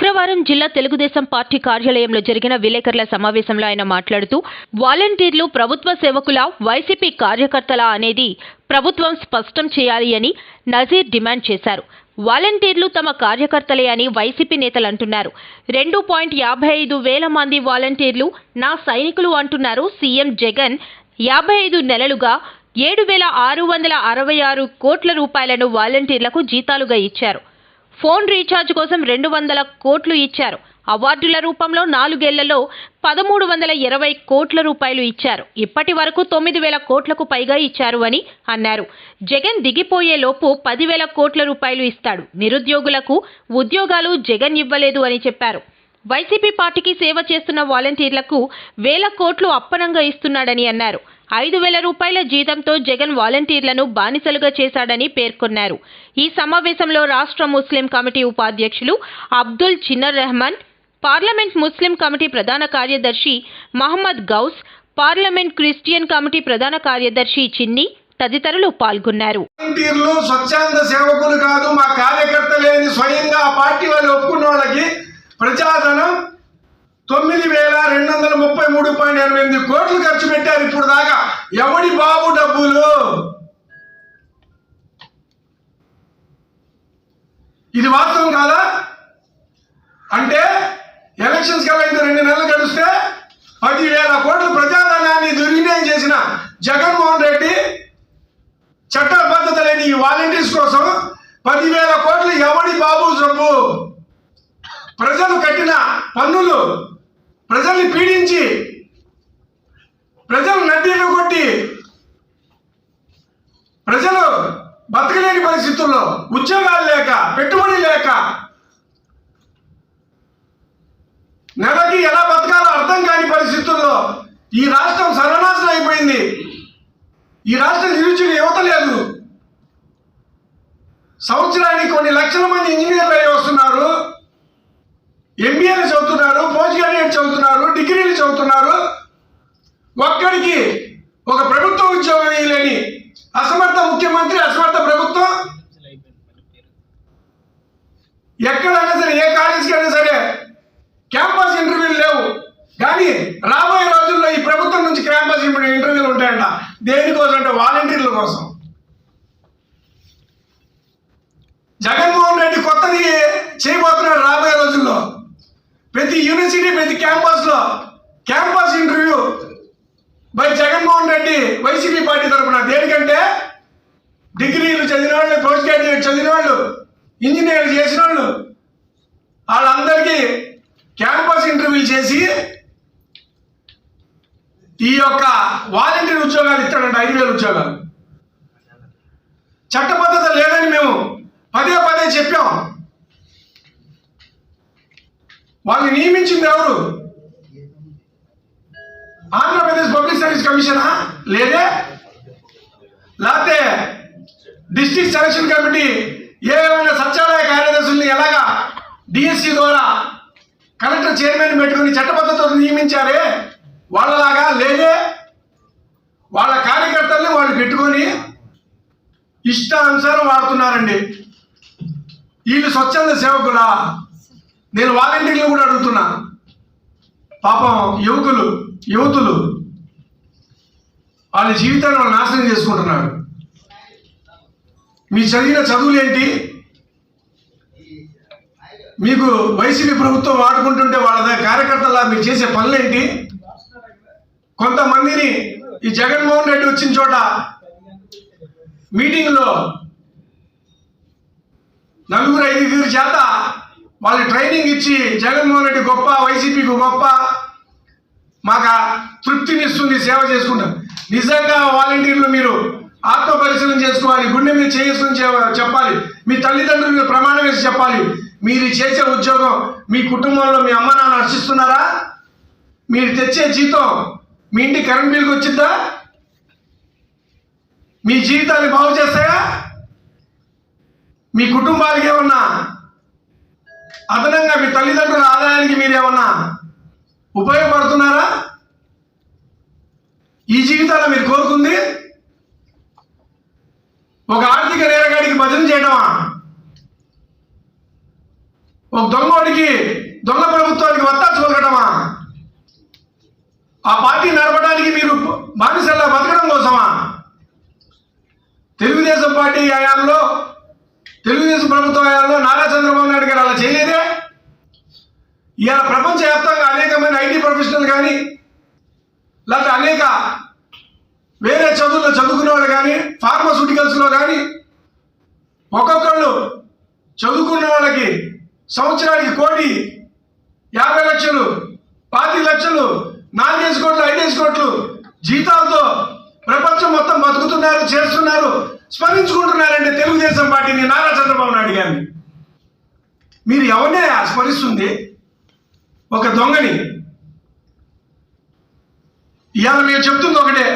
శుక్రవారం జిల్లా తెలుగుదేశం పార్టీ కార్యాలయంలో జరిగిన విలేకరుల సమావేశంలో ఆయన మాట్లాడుతూ వాలంటీర్లు ప్రభుత్వ సేవకుల వైసీపీ కార్యకర్తల అనేది ప్రభుత్వం స్పష్టం చేయాలి అని నజీర్ డిమాండ్ చేశారు. వాలంటీర్లు తమ కార్యకర్తలే అని వైసీపీ నేతలు అంటున్నారు. 2.55 వేల మంది వాలంటీర్లు నా సైనికులు అంటున్నారు సీఎం జగన్. 55 నెలలుగా 7,666 కోట్ల రూపాయలను వాలంటీర్లకు జీతాలుగా ఇచ్చారు. ఫోన్ రీఛార్జ్ కోసం 200 కోట్లు ఇచ్చారు. అవార్డుల రూపంలో 4 ఏళ్లలో 1,320 కోట్ల రూపాయలు ఇచ్చారు. ఇప్పటి వరకు 9,000 కోట్లకు పైగా ఇచ్చారు అని అన్నారు. జగన్ దిగిపోయే లోపు 10,000 కోట్ల రూపాయలు ఇస్తాడు. నిరుద్యోగులకు ఉద్యోగాలు జగన్ ఇవ్వలేదు అని చెప్పారు. వైసీపీ పార్టీకి సేవ చేస్తున్న వాలంటీర్లకు 1,000 కోట్లు అప్పనంగా ఇస్తున్నాడని అన్నారు. 5,000 రూపాయల జీతంతో జగన్ వాలంటీర్లను బానిసలుగా చేశాడని పేర్కొన్నారు. ఈ సమావేశంలో రాష్ట్ర ముస్లిం కమిటీ ఉపాధ్యక్షులు Abdul Chinnar Rehman, parliament Muslim committee ప్రధాన కార్యదర్శి Mohammed Ghouse, parliament Christian committee ప్రధాన కార్యదర్శి చిన్ని తదితరులు పాల్గొన్నారు. వాలంటీర్లు స్వచ్ఛంద సేవకులు కాదు, మా కార్యకర్తలే అని స్వయంగా ఆ పార్టీ వాళ్ళు ఒప్పుకున్న వాళ్ళకి ప్రజాధనం 9,233.88 కోట్లు ఖర్చు పెట్టారు ఇప్పుడు దాకా. ఎవడి బాబు డబ్బులు? ఇది వాస్తవం కాదా? అంటే ఎలక్షన్స్ కల్లా ఇంకా 2 నెలలు గడిస్తే 10,000 కోట్లు ప్రజాధనాన్ని దుర్వినియోగం చేసిన జగన్మోహన్ రెడ్డి చట్టబద్ధత లేని ఈ వాలంటీర్స్ కోసం 10,000 కోట్లు ఎవడి బాబు సొమ్ము? ప్రజలు కట్టిన పన్నులు, ప్రజల్ని పీడించి, ప్రజలు నడ్డీలు కొట్టి, ప్రజలు బతకలేని పరిస్థితుల్లో, ఉద్యోగాలు లేక, పెట్టుబడి లేక, నెలకి ఎలా బతకాలో అర్థం కాని పరిస్థితుల్లో ఈ రాష్ట్రం సర్వనాశనం అయిపోయింది. ఈ రాష్ట్రం నిరుద్యోగ యువత లేదు. సంవత్సరానికి కొన్ని లక్షల మంది ఇంజనీర్లు అయ్యి వస్తున్నారు, ఎంబీఏలు చదువుతున్నారు, పోస్ట్ గ్రాడ్యుయేట్ చదువుతున్నారు, డిగ్రీలు చదువుతున్నారు. ఒక్కడికి ఒక ప్రభుత్వ ఉద్యోగం లేని అసమర్థ ముఖ్యమంత్రి, అసమర్థ ప్రభుత్వం. ఎక్కడైనా సరే, ఏ కాలేజీకి అయినా సరే క్యాంపస్ ఇంటర్వ్యూలు లేవు. కానీ రాబోయే రోజుల్లో ఈ ప్రభుత్వం నుంచి క్యాంపస్ ఇంటర్వ్యూలు ఉంటాయంట. దేనికోసం అంటే వాలంటీర్ల కోసం. జగన్మోహన్ రెడ్డి కొత్తది చేయబోతున్నాడు రాబోయే రోజుల్లో. ప్రతి యూనివర్సిటీ, ప్రతి క్యాంపస్లో campus interview by Jaganmohan Reddy YCP party తరఫున. దేనికంటే డిగ్రీలు చదివిన వాళ్ళు, పోస్ట్ గ్రాడ్యుయేట్ చదివిన వాళ్ళు, ఇంజనీర్లు చేసిన వాళ్ళు, వాళ్ళందరికీ క్యాంపస్ ఇంటర్వ్యూలు చేసి ఈ యొక్క వాలంటీర్ ఉద్యోగాలు ఇస్తాడంట. 5,000 ఉద్యోగాలు. చట్టబద్ధత లేదని మేము పదే పదే చెప్పాం. వాళ్ళని నియమించింది ఎవరు? ఆంధ్రప్రదేశ్ పబ్లిక్ సర్వీస్ కమిషనా? లేదే. లేకపోతే డిస్ట్రిక్ట్ సెలక్షన్ కమిటీ ఏమైనా సచివాలయ కార్యదర్శుల్ని ఎలాగా డిఎస్సి ద్వారా కలెక్టర్ చైర్మన్ పెట్టుకుని చట్టబద్ధతతో నియమించారే వాళ్ళలాగా? లేదే. వాళ్ళ కార్యకర్తల్ని వాళ్ళు పెట్టుకొని ఇష్టానుసారం వాడుతున్నారండి. వీళ్ళు స్వచ్ఛంద సేవకులా? నేను వాలంటీర్లు కూడా అడుగుతున్నా. పాపం యువతులు వాళ్ళ జీవితాన్ని వాళ్ళు నాశనం చేసుకుంటున్నారు. మీ చదివిన చదువులేంటి? మీకు వైసీపీ ప్రభుత్వం వాడుకుంటుంటే వాళ్ళ కార్యకర్తలా మీరు చేసే పనులేంటి? కొంతమందిని ఈ జగన్మోహన్ రెడ్డి వచ్చిన చోట మీటింగ్లో 4-5 చేత వాళ్ళు ట్రైనింగ్ ఇచ్చి జగన్మోహన్ రెడ్డి గొప్ప, వైసీపీకి గొప్ప, మాకు తృప్తినిస్తుంది సేవ చేసుకుంటాం. నిజంగా వాలంటీర్లు మీరు ఆత్మ పరిశీలన చేసుకోవాలి, గుండె మీద చేసుకుని చెప్పాలి, మీ తల్లిదండ్రుల మీద ప్రమాణం వేసి చెప్పాలి. మీరు చేసే ఉద్యోగం మీ కుటుంబంలో మీ అమ్మ నాన్న హర్షిస్తున్నారా? మీరు తెచ్చే జీతం మీ ఇంటి కరెంట్ బిల్కి వచ్చిద్దా? మీ జీవితాన్ని బాగు చేస్తాయా? మీ కుటుంబాలకి ఏమన్నా అదనంగా మీ తల్లిదండ్రుల ఆదాయానికి మీరు ఏమన్నా ఉపయోగపడుతున్నారా? ఈ జీవితాల్లో మీరు కోరుకుంది ఒక ఆర్థిక నేరగాడికి భజన చేయడమా? ఒక దొంగోడికి దొంగ ప్రభుత్వానికి వత్తాసు పలకటమా? ఆ పార్టీ నడపడానికి మీరు బానిసల్లా బతకడం కోసమా? తెలుగుదేశం పార్టీ హయాంలో, తెలుగుదేశం ప్రభుత్వ హయాంలో నారా చంద్రబాబు నాయుడు గారు అలా చేయలేదే. ఇవాళ ప్రపంచవ్యాప్తంగా అనేక మంది ఐటీ ప్రొఫెషనల్ కానీ, లేకపోతే అనేక వేరే చదువుల్లో చదువుకునే వాళ్ళు కానీ, ఫార్మాస్యూటికల్స్లో కానీ ఒక్కొక్కళ్ళు చదువుకున్న వాళ్ళకి సంవత్సరానికి 1,50,00,000, 25,00,000, 4 కోట్లు, 5 కోట్లు జీతాలతో ప్రపంచం మొత్తం బతుకుతున్నారు, చేస్తున్నారు, స్మరించుకుంటున్నారంటే తెలుగుదేశం పార్టీని, నారా చంద్రబాబు నాయుడు గారిని. మీరు ఎవరినే స్మరిస్తుంది? ఒక దొంగని. ఇవాళ మేము చెప్తుంది ఒకటే,